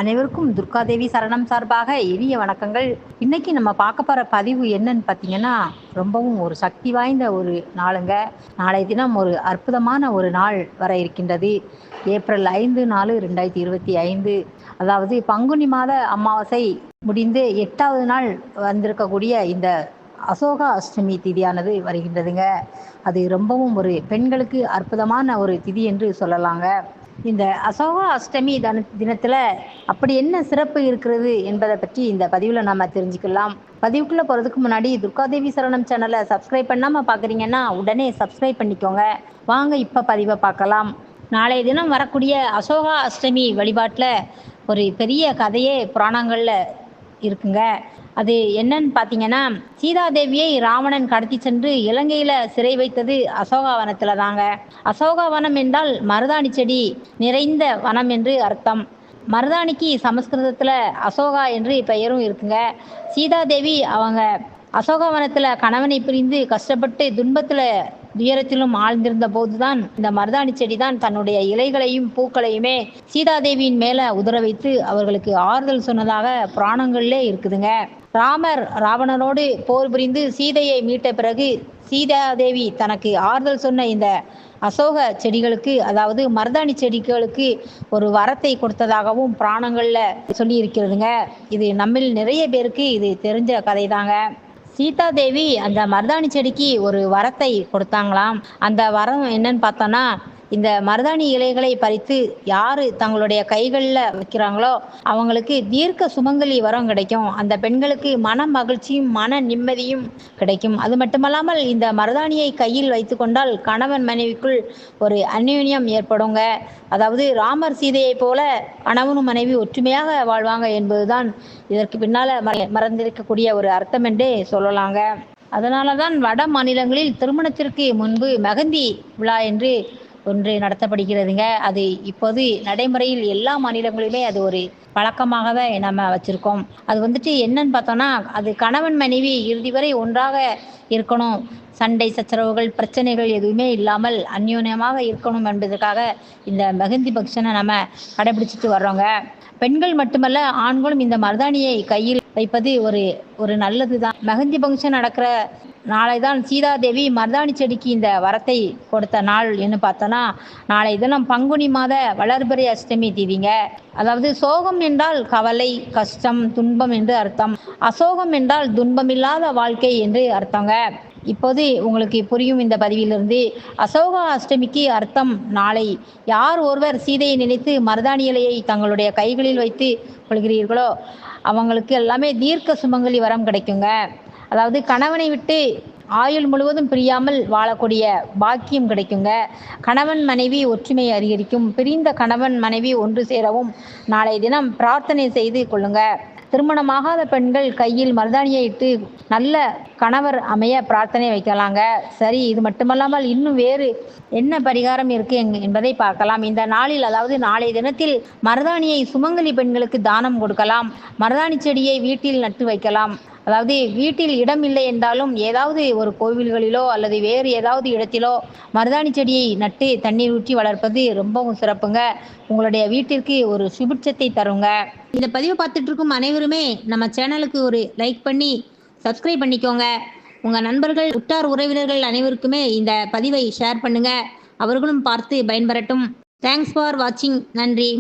அனைவருக்கும் துர்காதேவி சரணம் சார்பாக இனிய வணக்கங்கள். இன்னைக்கு நம்ம பார்க்க போற பதிவு என்னன்னு பார்த்தீங்கன்னா, ரொம்பவும் ஒரு சக்தி வாய்ந்த ஒரு நாளுங்க. நாளைய தினம் ஒரு அற்புதமான ஒரு நாள் வர இருக்கின்றது. ஏப்ரல் 5 4 2025. அதாவது பங்குனி மாத அமாவாசை முடிந்து 8வது நாள் வந்திருக்கக்கூடிய இந்த அசோகா அஷ்டமி திதியானது வருகின்றதுங்க. அது ரொம்பவும் ஒரு பெண்களுக்கு அற்புதமான ஒரு திதி என்று சொல்லலாங்க. இந்த அசோகா அஷ்டமி தினத்துல அப்படி என்ன சிறப்பு இருக்கிறது என்பதை பற்றி இந்த பதிவில் நம்ம தெரிஞ்சுக்கலாம். பதிவுக்குள்ளே போகிறதுக்கு முன்னாடி துர்காதேவி சரணம் சேனலை சப்ஸ்கிரைப் பண்ணாமல் பார்க்குறீங்கன்னா உடனே சப்ஸ்கிரைப் பண்ணிக்கோங்க. வாங்க இப்போ பதிவை பார்க்கலாம். நாளைய தினம் வரக்கூடிய அசோகா அஷ்டமி வழிபாட்டில் ஒரு பெரிய கதையே புராணங்களில் இருக்குங்க. அது என்னன்னு பார்த்தீங்கன்னா, சீதாதேவியை ராவணன் கடத்தி சென்று இலங்கையில் சிறை வைத்தது அசோகாவனத்தில் தாங்க. அசோகாவனம் என்றால் மருதாணி செடி நிறைந்த வனம் என்று அர்த்தம். மருதாணிக்கு சமஸ்கிருதத்தில் அசோகா என்று பெயரும் இருக்குங்க. சீதாதேவி அவங்க அசோகவனத்தில் கணவனை பிரிந்து கஷ்டப்பட்டு துயரத்திலும் ஆழ்ந்திருந்த போதுதான் இந்த மருதாணி செடி தான் தன்னுடைய இலைகளையும் பூக்களையுமே சீதாதேவியின் மேல உதற வைத்து அவர்களுக்கு ஆறுதல் சொன்னதாக புராணங்கள்லே இருக்குதுங்க. ராமர் ராவணனோடு போர் புரிந்து சீதையை மீட்ட பிறகு சீதாதேவி தனக்கு ஆறுதல் சொன்ன இந்த அசோக செடிகளுக்கு, அதாவது மருதாணி செடிகளுக்கு ஒரு வரத்தை கொடுத்ததாகவும் புராணங்கள்ல சொல்லி இருக்கிறதுங்க. இது நம்மில் நிறைய பேருக்கு இது தெரிஞ்ச கதை தாங்க. சீதாதேவி அந்த மருதாணி செடிக்கு ஒரு வரத்தை கொடுத்தாங்களாம். அந்த வரம் என்னன்னு பார்த்தோன்னா, இந்த மருதாணி இலைகளை பறித்து யாரு தங்களுடைய கைகளில் வைக்கிறாங்களோ அவங்களுக்கு தீர்க்க சுமங்கலி வரம் கிடைக்கும். அந்த பெண்களுக்கு மன மகிழ்ச்சியும் மன நிம்மதியும் கிடைக்கும். அது மட்டுமல்லாமல் இந்த மருதாணியை கையில் வைத்து கொண்டால் கணவன் மனைவிக்குள் ஒரு அந்யோன்யம் ஏற்படுங்க. அதாவது ராமர் சீதையை போல கணவனும் மனைவி ஒற்றுமையாக வாழ்வாங்க என்பதுதான் இதற்கு பின்னால் மறந்திருக்கக்கூடிய ஒரு அர்த்தம் என்றே சொல்லலாங்க. அதனால தான் வட மாநிலங்களில் திருமணத்திற்கு முன்பு மெகந்தி விழா என்று ஒன்று நடத்தப்படுகிறதுங்க. அது இப்போது நடைமுறையில் எல்லா மாநிலங்களிலுமே அது ஒரு பழக்கமாகவே நம்ம வச்சுருக்கோம். அது என்னன்னு பார்த்தோன்னா, அது கணவன் மனைவி இறுதி வரை ஒன்றாக இருக்கணும், சண்டை சச்சரவுகள் பிரச்சனைகள் எதுவுமே இல்லாமல் அந்யோன்யமாக இருக்கணும் என்பதற்காக இந்த மெஹந்தி ஃபங்க்ஷனை நம்ம கடைபிடிச்சிட்டு வர்றோங்க. பெண்கள் மட்டுமல்ல, ஆண்களும் இந்த மருதாணியை கையில் வைப்பது ஒரு நல்லது தான். மெஹந்தி ஃபங்க்ஷன் நடக்கிற நாளை தான் சீதாதேவி மருதாணி செடிக்கு இந்த வரத்தை கொடுத்த நாள் என்று பார்த்தோன்னா, நாளை தினம் பங்குனி மாத வளர்பிறை அஷ்டமி தீதிங்க. அதாவது சோகம் என்றால் கவலை, கஷ்டம், துன்பம் என்று அர்த்தம். அசோகம் என்றால் துன்பமில்லாத வாழ்க்கை என்று அர்த்தங்க. இப்போது உங்களுக்கு புரியும் இந்த பதிவிலிருந்து. அசோகா அஷ்டமிக்கு அர்த்தம், நாளை யார் ஒருவர் சீதையை நினைத்து மருதாணி இலையை தங்களுடைய கைகளில் வைத்து கொள்கிறீர்களோ அவங்களுக்கு எல்லாமே தீர்க்க சுமங்கலி வரம் கிடைக்குங்க. அதாவது கணவனை விட்டு ஆயுள் முழுவதும் பிரியாமல் வாழக்கூடிய பாக்கியம் கிடைக்குங்க. கணவன் மனைவி ஒற்றுமை அதிகரிக்கும். பிரிந்த கணவன் மனைவி ஒன்று சேரவும் நாளை தினம் பிரார்த்தனை செய்து கொள்ளுங்க. திருமணமாகாத பெண்கள் கையில் மருதாணியை இட்டு நல்ல கணவர் அமைய பிரார்த்தனை வைக்கலாங்க. சரி, இது மட்டுமல்லாமல் இன்னும் வேறு என்ன பரிகாரம் இருக்கு என்பதை பார்க்கலாம். இந்த நாளில், அதாவது நாளைய தினத்தில் மருதாணியை சுமங்கலி பெண்களுக்கு தானம் கொடுக்கலாம். மருதாணி செடியை வீட்டில் நட்டு வைக்கலாம். அதாவது வீட்டில் இடம் இல்லை என்றாலும் ஏதாவது ஒரு கோவில்களிலோ அல்லது வேறு ஏதாவது இடத்திலோ மருதாணி செடியை நட்டு தண்ணீர் ஊற்றி வளர்ப்பது ரொம்பவும் சிறப்புங்க. உங்களுடைய வீட்டிற்கு ஒரு சுபிட்சத்தை தருங்க. இந்த பதிவை பார்த்துட்டு இருக்கும் அனைவருமே நம்ம சேனலுக்கு ஒரு லைக் பண்ணி சப்ஸ்கிரைப் பண்ணிக்கோங்க. உங்கள் நண்பர்கள், உற்றார் உறவினர்கள் அனைவருக்குமே இந்த பதிவை ஷேர் பண்ணுங்க. அவர்களும் பார்த்து பயன்பெறட்டும். தேங்க்ஸ் ஃபார் வாட்சிங். நன்றி.